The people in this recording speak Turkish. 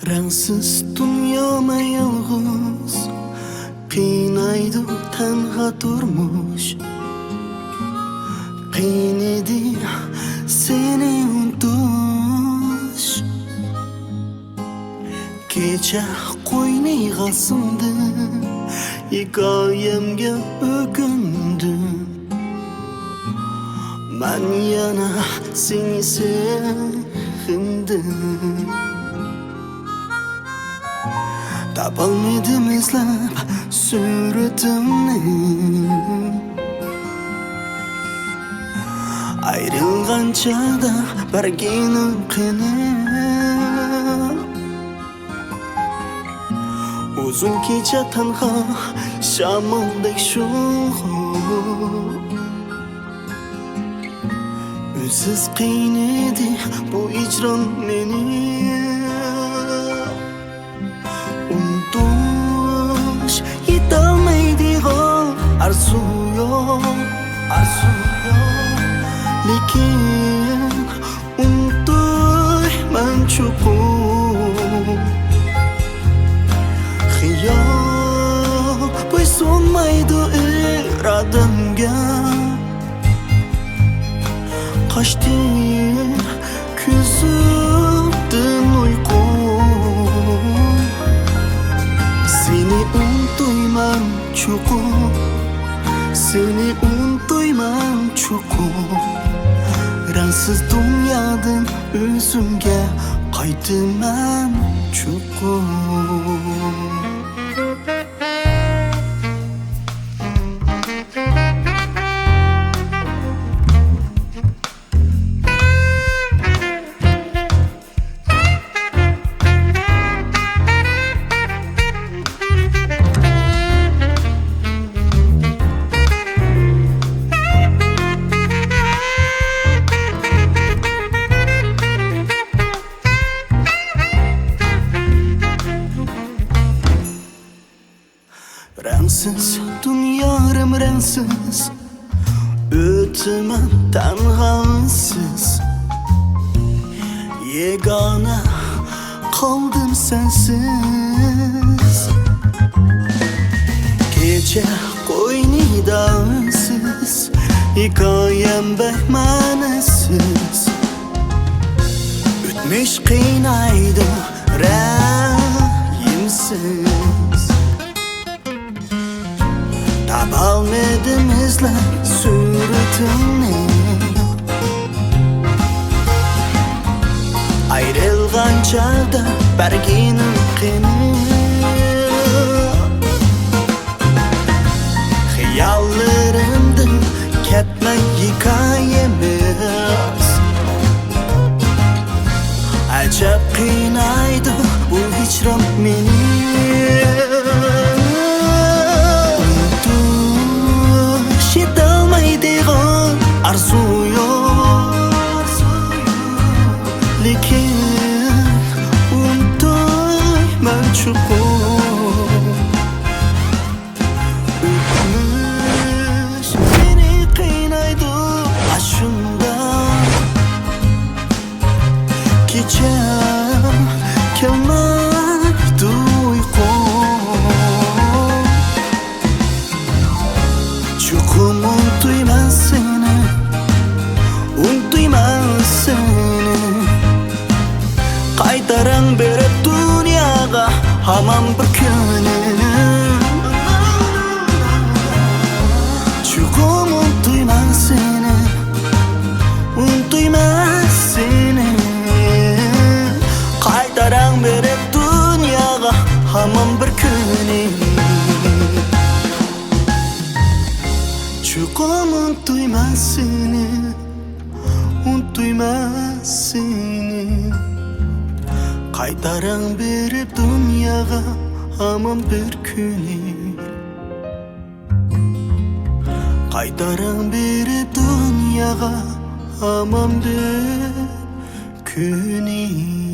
Rəngsiz dünyama yalğız Qiynaydı tənha durmuş Qiynedi seni unutuş Gece qoyni qalsındı Hikayemge ögündüm Ben yana seni sevdim Tapalmadım izlep suratımni Ayrılgancha da berginim qiynab Uzun kecha tanha shamoldek sho'g'ib O'ziz qiynedi bu ijron meni Unutush yetolmaydigan arzu yo'q Lekin unutmayman chuqur Xiyol bo'ysunmaydi irodamga Qochdi ko'zimdan uyqu Seni unutmayman chuqur Seni unutmayman chuqur Rəngsiz dünyadan özümge qaytımam chuqur Rəngsiz dünyarım rəngsiz Ötmem tenhasız Yegane kaldım sensiz Gece qoynidasız Hikayem behmanesiz Ütmüş qiynaydı rəyimsiz Tapalmadım izlep suratını Ayrılgancha da berginim qiynab Xiyollarımdan ketmay hikayemiz Acab qiynaydi bu hicron meni Arzu yok Lekin unutmayman chuqur O'tmish meni qiynaydi ashunda Kecha kelmaydi uyqu Chuqur unutmayman seni Unutmayman seni Qaytaran berib dunyoga hamon bir ko'nglim Chuqur unutmayman seni Unutmayman seni Qaytaran berib dunyoga hamon bir ko'nglim Chuqur unutmayman seni Unutmayman seni Qaytaran berib dunyoga hamon bir kuning Qaytaran berib dunyoga hamon bir kuning